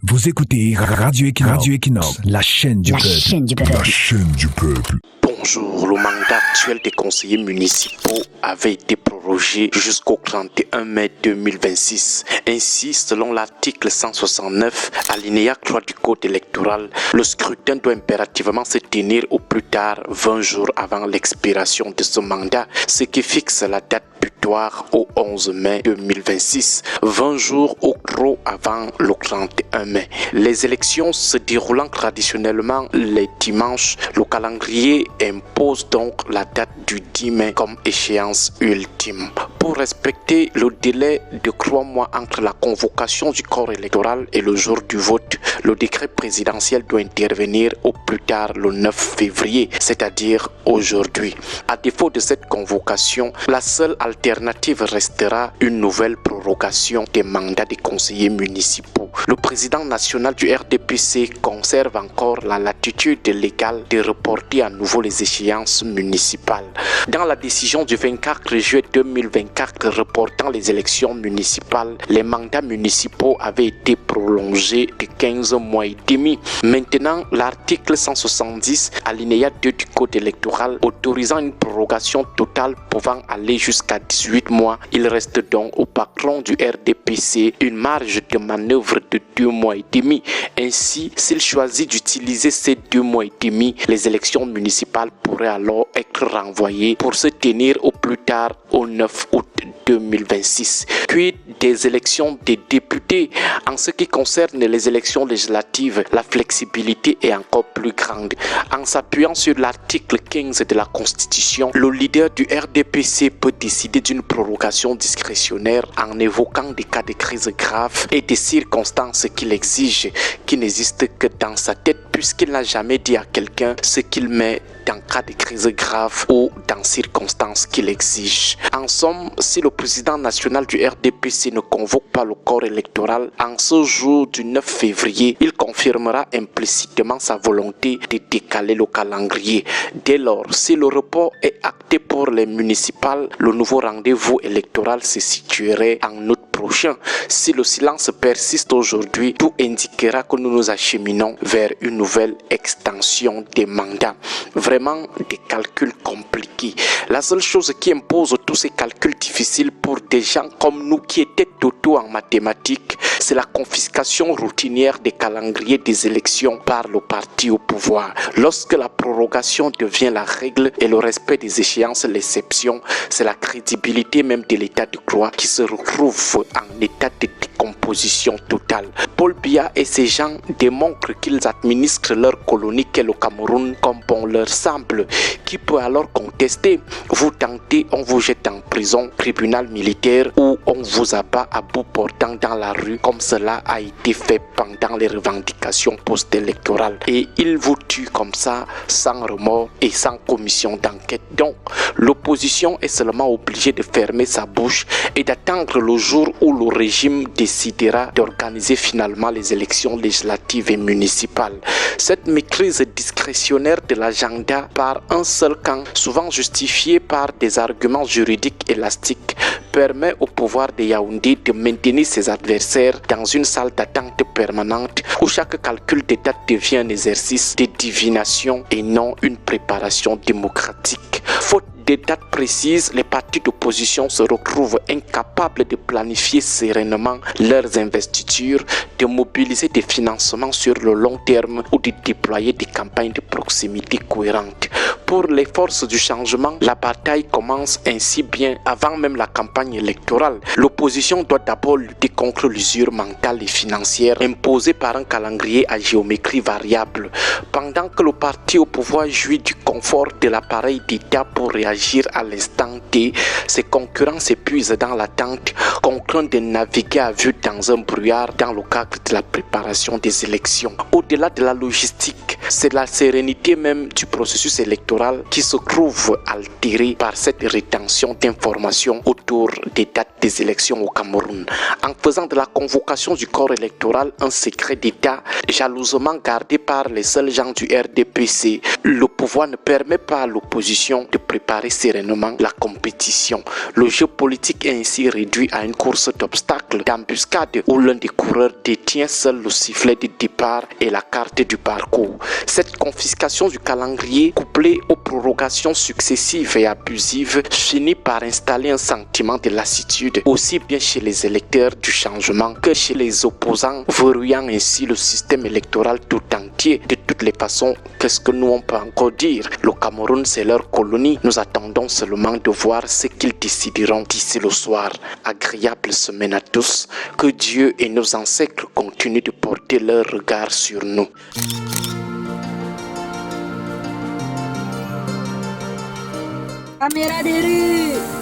Vous écoutez Radio Equinox, la chaîne du peuple. La chaîne du peuple. Bonjour, le mandat actuel des conseillers municipaux avait été prorogé jusqu'au 31 mai 2026. Ainsi, selon l'article 169, alinéa 3 du Code électoral, le scrutin doit impérativement se tenir au plus tard 20 jours avant l'expiration de ce mandat, ce qui fixe la date butoir au 11 mai 2026, 20 jours au gros avant le 31 mai. Les élections se déroulant traditionnellement les dimanches, le calendrier impose donc la date du 10 mai comme échéance ultime. Pour respecter le délai de 3 mois entre la convocation du corps électoral et le jour du vote, le décret présidentiel doit intervenir au plus tard le 9 février, c'est-à-dire aujourd'hui. À défaut de cette convocation, la seule alternative restera une nouvelle prorogation des mandats des conseillers municipaux. Le président national du RDPC conserve encore la latitude légale de reporter à nouveau les échéances municipales. Dans la décision du 24 juillet 2024 reportant les élections municipales, les mandats municipaux avaient été prolongés de 15 mois et demi. Maintenant, l'article 170, alinéa 2 du Code électoral, autorisant une prorogation totale pouvant aller jusqu'à 18 mois, il reste donc au patron du RDPC une marge de manœuvre de 2 mois et demi. Ainsi, s'il choisit d'utiliser ces 2 mois et demi, les élections municipales pourraient alors être renvoyées pour se tenir au plus tard au 9 août 2026. Puis des élections des députés. En ce qui concerne les élections législatives, la flexibilité est encore plus grande. En s'appuyant sur l'article 15 de la Constitution, le leader du RDPC peut décider d'une prorogation discrétionnaire en évoquant des cas de crise graves et des circonstances qu'il exige, qui n'existent que dans sa tête, puisqu'il n'a jamais dit à quelqu'un ce qu'il met dans cas de crise grave ou dans circonstances qu'il exige. En somme, si le président national du RDPC ne convoque pas le corps électoral en ce jour du 9 février, il confirmera implicitement sa volonté de décaler le calendrier. Dès lors, si le report est acté pour les municipales, le nouveau rendez-vous électoral se situerait en août prochain. Si le silence persiste aujourd'hui, tout indiquera que nous nous acheminons vers une nouvelle extension des mandats. Vraiment des calculs compliqués. La seule chose qui impose tous ces calculs difficiles pour des gens comme nous qui étaient totaux en mathématiques, c'est la confiscation routinière des calendriers des élections par le parti au pouvoir. Lorsque la prorogation devient la règle et le respect des échéances l'exception, c'est la crédibilité même de l'état de droit qui se retrouve en état de décomposition totale. Paul Biya et ses gens démontrent qu'ils administrent leur colonie qu'est le Cameroun comme bon leur semble. Qui peut alors contester? Vous tentez, on vous jette en prison, tribunal militaire, ou on vous abat à bout portant dans la rue comme cela a été fait pendant les revendications post-électorales. Et ils vous tuent comme ça, sans remords et sans commission d'enquête. Donc, l'opposition est seulement obligée de fermer sa bouche et d'attendre le jour où le régime décidera d'organiser finalement les élections législatives et municipales. Cette maîtrise discrétionnaire de l'agenda par un seul camp, souvent justifiée par des arguments juridiques élastiques, permet au pouvoir de Yaoundé de maintenir ses adversaires dans une salle d'attente permanente où chaque calcul des dates devient un exercice de divination et non une préparation démocratique. Faute des dates précises, les partis d'opposition se retrouvent incapables de planifier sereinement leurs investitures, de mobiliser des financements sur le long terme ou de déployer des campagnes de proximité cohérentes. Pour les forces du changement, la bataille commence ainsi bien avant même la campagne électorale. L'opposition doit d'abord lutter contre l'usure mentale et financière imposée par un calendrier à géométrie variable. Pendant que le parti au pouvoir jouit du confort de l'appareil d'État pour réagir à l'instant T, ses concurrents s'épuisent dans l'attente, contraints de naviguer à vue dans un brouillard dans le cadre de la préparation des élections. Au-delà de la logistique, c'est la sérénité même du processus électoral électoral qui se trouve altéré par cette rétention d'informations autour des dates des élections au Cameroun, en faisant de la convocation du corps électoral un secret d'État jalousement gardé par les seuls gens du RDPC. Le pouvoir ne permet pas à l'opposition de préparer sereinement la compétition. Le jeu politique est ainsi réduit à une course d'obstacles, d'embuscades où l'un des coureurs détient seul le sifflet de départ et la carte du parcours. Cette confiscation du calendrier, couplée aux prorogations successives et abusives, finit par installer un sentiment de lassitude aussi bien chez les électeurs du changement que chez les opposants, verrouillant ainsi le système électoral tout entier. De toutes les façons, qu'est-ce que nous on peut encore dire? Le Cameroun, c'est leur colonie. Nous attendons seulement de voir ce qu'ils décideront d'ici le soir. Agréable semaine à tous. Que Dieu et nos ancêtres continuent de porter leur regard sur nous. Caméra des rues.